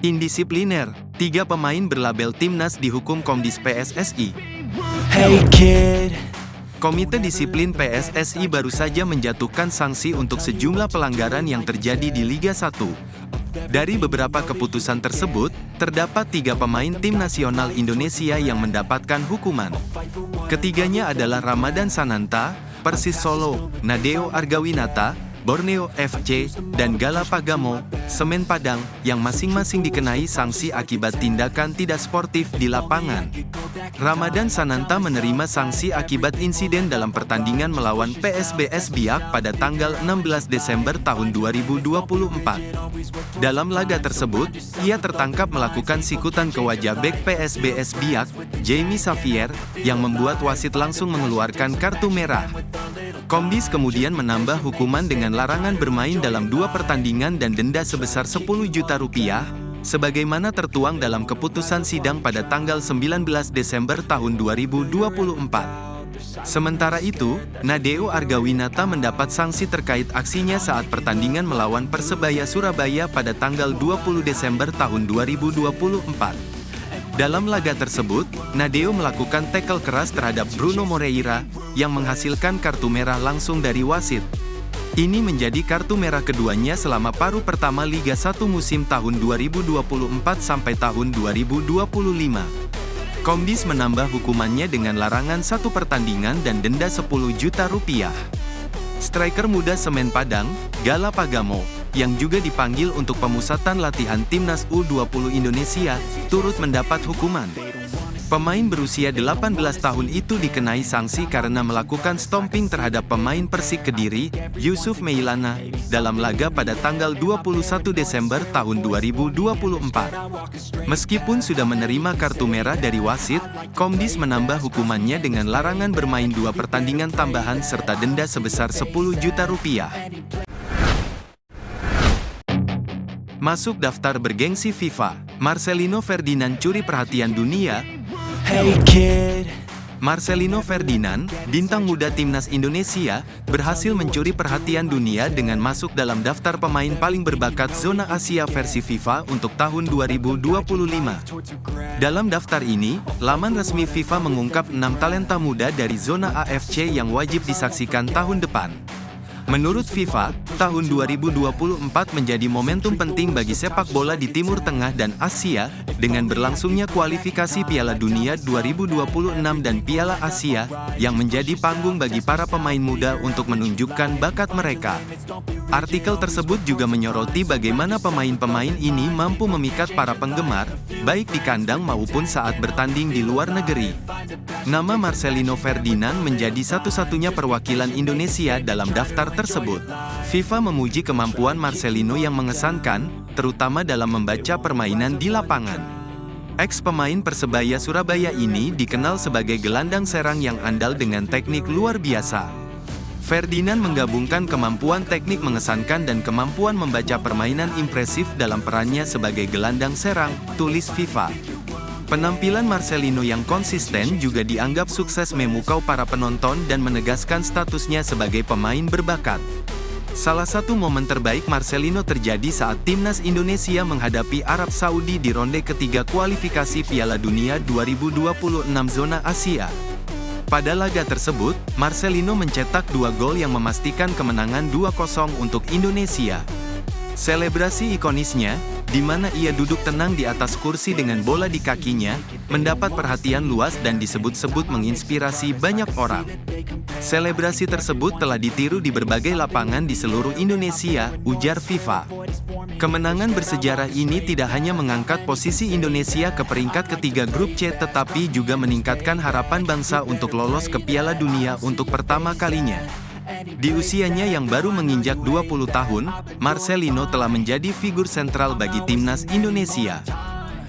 Indisipliner, 3 pemain berlabel Timnas dihukum Komdis PSSI. Hey kid. Komite Disiplin PSSI baru saja menjatuhkan sanksi untuk sejumlah pelanggaran yang terjadi di Liga 1. Dari beberapa keputusan tersebut, terdapat 3 pemain tim nasional Indonesia yang mendapatkan hukuman. Ketiganya adalah Ramadan Sananta, Persis Solo, Nadeo Argawinata, Borneo FC, dan Galapagamo, Semen Padang, yang masing-masing dikenai sanksi akibat tindakan tidak sportif di lapangan. Ramadan Sananta menerima sanksi akibat insiden dalam pertandingan melawan PSBS Biak pada tanggal 16 Desember tahun 2024. Dalam laga tersebut, ia tertangkap melakukan sikutan ke wajah bek PSBS Biak, Jamie Xavier, yang membuat wasit langsung mengeluarkan kartu merah. Komdis kemudian menambah hukuman dengan larangan bermain dalam 2 pertandingan dan denda sebesar 10 juta rupiah, sebagaimana tertuang dalam keputusan sidang pada tanggal 19 Desember tahun 2024. Sementara itu, Nadeo Argawinata mendapat sanksi terkait aksinya saat pertandingan melawan Persebaya Surabaya pada tanggal 20 Desember tahun 2024. Dalam laga tersebut, Nadeo melakukan tackle keras terhadap Bruno Moreira, yang menghasilkan kartu merah langsung dari wasit. Ini menjadi kartu merah keduanya selama paruh pertama Liga 1 musim tahun 2024 sampai tahun 2025. Komdis menambah hukumannya dengan larangan 1 pertandingan dan denda 10 juta rupiah. Striker muda Semen Padang, Galapagamo, yang juga dipanggil untuk pemusatan latihan Timnas U20 Indonesia, turut mendapat hukuman. Pemain berusia 18 tahun itu dikenai sanksi karena melakukan stomping terhadap pemain Persik Kediri, Yusuf Meilana, dalam laga pada tanggal 21 Desember tahun 2024. Meskipun sudah menerima kartu merah dari wasit, Komdis menambah hukumannya dengan larangan bermain 2 pertandingan tambahan serta denda sebesar 10 juta rupiah. Masuk daftar bergengsi FIFA, Marcelino Ferdinand curi perhatian dunia. Hey kid. Marcelino Ferdinand, bintang muda Timnas Indonesia, berhasil mencuri perhatian dunia dengan masuk dalam daftar pemain paling berbakat zona Asia versi FIFA untuk tahun 2025. Dalam daftar ini, laman resmi FIFA mengungkap 6 talenta muda dari zona AFC yang wajib disaksikan tahun depan. Menurut FIFA, tahun 2024 menjadi momentum penting bagi sepak bola di Timur Tengah dan Asia, dengan berlangsungnya kualifikasi Piala Dunia 2026 dan Piala Asia, yang menjadi panggung bagi para pemain muda untuk menunjukkan bakat mereka. Artikel tersebut juga menyoroti bagaimana pemain-pemain ini mampu memikat para penggemar, baik di kandang maupun saat bertanding di luar negeri. Nama Marcelino Ferdinand menjadi satu-satunya perwakilan Indonesia dalam daftar tersebut. FIFA memuji kemampuan Marcelino yang mengesankan, terutama dalam membaca permainan di lapangan. Ex-pemain Persebaya Surabaya ini dikenal sebagai gelandang serang yang andal dengan teknik luar biasa. Ferdinand menggabungkan kemampuan teknik mengesankan dan kemampuan membaca permainan impresif dalam perannya sebagai gelandang serang, tulis FIFA. Penampilan Marcelino yang konsisten juga dianggap sukses memukau para penonton dan menegaskan statusnya sebagai pemain berbakat. Salah satu momen terbaik Marcelino terjadi saat Timnas Indonesia menghadapi Arab Saudi di ronde ketiga kualifikasi Piala Dunia 2026 zona Asia. Pada laga tersebut, Marcelino mencetak 2 gol yang memastikan kemenangan 2-0 untuk Indonesia. Selebrasi ikonisnya, di mana ia duduk tenang di atas kursi dengan bola di kakinya, mendapat perhatian luas dan disebut-sebut menginspirasi banyak orang. Selebrasi tersebut telah ditiru di berbagai lapangan di seluruh Indonesia, ujar FIFA. Kemenangan bersejarah ini tidak hanya mengangkat posisi Indonesia ke peringkat ketiga grup C tetapi juga meningkatkan harapan bangsa untuk lolos ke Piala Dunia untuk pertama kalinya. Di usianya yang baru menginjak 20 tahun, Marcelino telah menjadi figur sentral bagi Timnas Indonesia.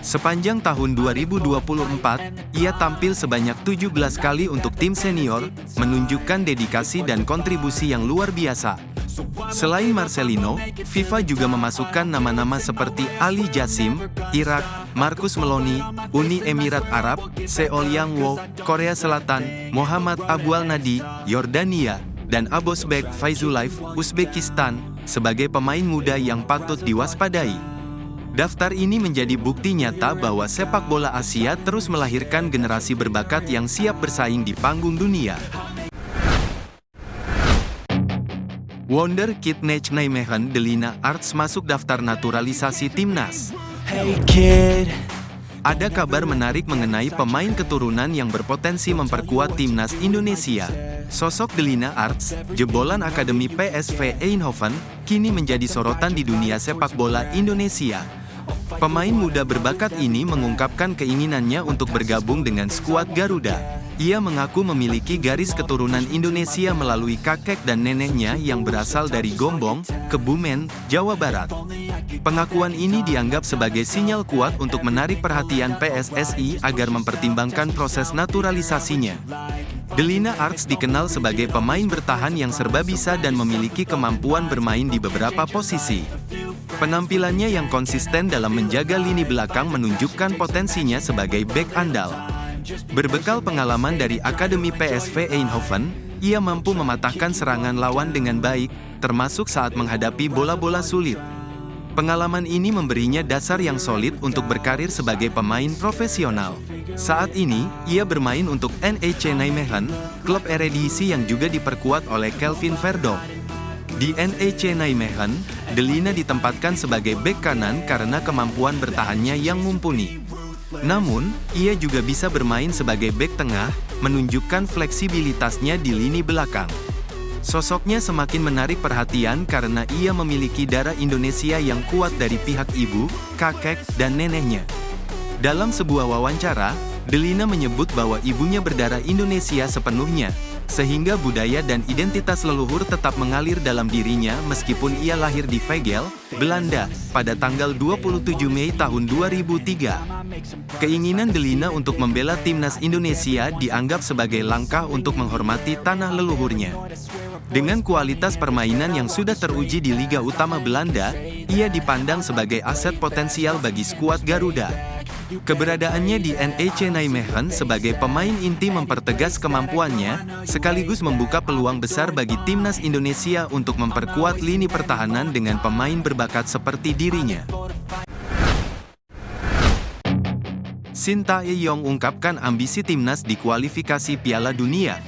Sepanjang tahun 2024, ia tampil sebanyak 17 kali untuk tim senior, menunjukkan dedikasi dan kontribusi yang luar biasa. Selain Marcelino, FIFA juga memasukkan nama-nama seperti Ali Jassim, Irak, Marcus Meloni, Uni Emirat Arab, Seol Yang Wo, Korea Selatan, Muhammad Abual Nadi, Yordania, dan Abosbek Faizullaev, Uzbekistan, sebagai pemain muda yang patut diwaspadai. Daftar ini menjadi bukti nyata bahwa sepak bola Asia terus melahirkan generasi berbakat yang siap bersaing di panggung dunia. Wonder Kid Nijmegen Delina Arts masuk daftar naturalisasi timnas. Hey kid. Ada kabar menarik mengenai pemain keturunan yang berpotensi memperkuat timnas Indonesia. Sosok Delina Arts, jebolan Akademi PSV Eindhoven, kini menjadi sorotan di dunia sepak bola Indonesia. Pemain muda berbakat ini mengungkapkan keinginannya untuk bergabung dengan skuad Garuda. Ia mengaku memiliki garis keturunan Indonesia melalui kakek dan neneknya yang berasal dari Gombong, Kebumen, Jawa Barat. Pengakuan ini dianggap sebagai sinyal kuat untuk menarik perhatian PSSI agar mempertimbangkan proses naturalisasinya. Delina Arts dikenal sebagai pemain bertahan yang serba bisa dan memiliki kemampuan bermain di beberapa posisi. Penampilannya yang konsisten dalam menjaga lini belakang menunjukkan potensinya sebagai bek andal. Berbekal pengalaman dari Akademi PSV Eindhoven, ia mampu mematahkan serangan lawan dengan baik, termasuk saat menghadapi bola-bola sulit. Pengalaman ini memberinya dasar yang solid untuk berkarir sebagai pemain profesional. Saat ini, ia bermain untuk NEC Nijmegen, klub Eredivisie yang juga diperkuat oleh Kelvin Verdonk. Di NEC Nijmegen, Delina ditempatkan sebagai bek kanan karena kemampuan bertahannya yang mumpuni. Namun, ia juga bisa bermain sebagai bek tengah, menunjukkan fleksibilitasnya di lini belakang. Sosoknya semakin menarik perhatian karena ia memiliki darah Indonesia yang kuat dari pihak ibu, kakek, dan neneknya. Dalam sebuah wawancara, Delina menyebut bahwa ibunya berdarah Indonesia sepenuhnya, sehingga budaya dan identitas leluhur tetap mengalir dalam dirinya meskipun ia lahir di Veghel, Belanda, pada tanggal 27 Mei tahun 2003. Keinginan Delina untuk membela timnas Indonesia dianggap sebagai langkah untuk menghormati tanah leluhurnya. Dengan kualitas permainan yang sudah teruji di Liga Utama Belanda, ia dipandang sebagai aset potensial bagi skuad Garuda. Keberadaannya di NEC Nijmegen sebagai pemain inti mempertegas kemampuannya, sekaligus membuka peluang besar bagi timnas Indonesia untuk memperkuat lini pertahanan dengan pemain berbakat seperti dirinya. Shin Tae-yong ungkapkan ambisi timnas di kualifikasi Piala Dunia.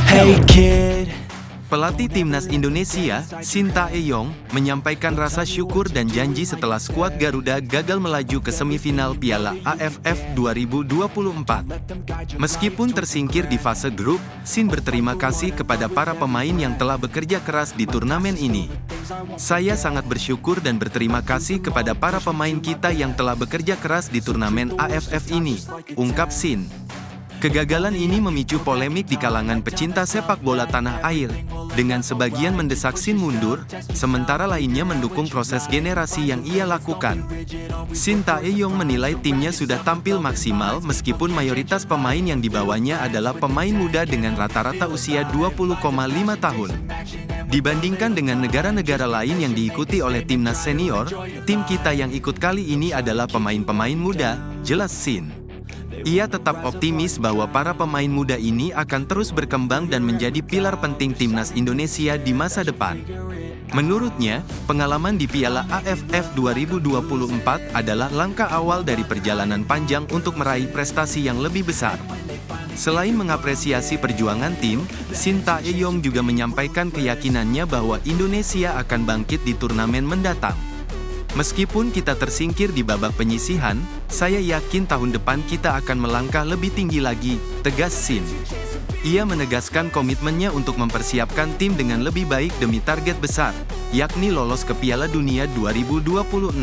Hey kid. Pelatih timnas Indonesia, Shin Tae-yong, menyampaikan rasa syukur dan janji setelah skuad Garuda gagal melaju ke semifinal Piala AFF 2024. Meskipun tersingkir di fase grup, Shin berterima kasih kepada para pemain yang telah bekerja keras di turnamen ini. Saya sangat bersyukur dan berterima kasih kepada para pemain kita yang telah bekerja keras di turnamen AFF ini, ungkap Shin. Kegagalan ini memicu polemik di kalangan pecinta sepak bola tanah air, dengan sebagian mendesak Shin mundur, sementara lainnya mendukung proses generasi yang ia lakukan. Shin Tae-yong menilai timnya sudah tampil maksimal meskipun mayoritas pemain yang dibawanya adalah pemain muda dengan rata-rata usia 20,5 tahun. Dibandingkan dengan negara-negara lain yang diikuti oleh timnas senior, tim kita yang ikut kali ini adalah pemain-pemain muda, jelas Shin. Ia tetap optimis bahwa para pemain muda ini akan terus berkembang dan menjadi pilar penting timnas Indonesia di masa depan. Menurutnya, pengalaman di Piala AFF 2024 adalah langkah awal dari perjalanan panjang untuk meraih prestasi yang lebih besar. Selain mengapresiasi perjuangan tim, Shin Tae-yong juga menyampaikan keyakinannya bahwa Indonesia akan bangkit di turnamen mendatang. Meskipun kita tersingkir di babak penyisihan, saya yakin tahun depan kita akan melangkah lebih tinggi lagi, tegas Shin. Ia menegaskan komitmennya untuk mempersiapkan tim dengan lebih baik demi target besar, yakni lolos ke Piala Dunia 2026.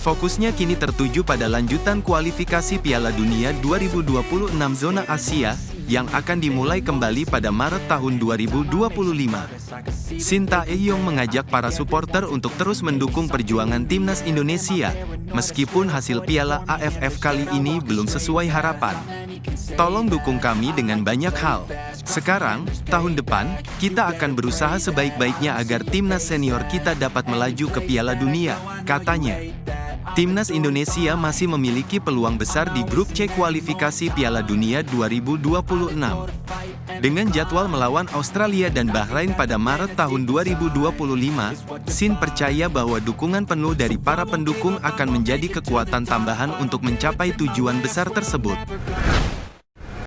Fokusnya kini tertuju pada lanjutan kualifikasi Piala Dunia 2026 zona Asia, yang akan dimulai kembali pada Maret tahun 2025. Shin Tae-yong mengajak para supporter untuk terus mendukung perjuangan timnas Indonesia, meskipun hasil Piala AFF kali ini belum sesuai harapan. Tolong dukung kami dengan banyak hal. Sekarang, tahun depan, kita akan berusaha sebaik-baiknya agar timnas senior kita dapat melaju ke Piala Dunia, katanya. Timnas Indonesia masih memiliki peluang besar di grup C kualifikasi Piala Dunia 2026. Dengan jadwal melawan Australia dan Bahrain pada Maret tahun 2025, Shin percaya bahwa dukungan penuh dari para pendukung akan menjadi kekuatan tambahan untuk mencapai tujuan besar tersebut.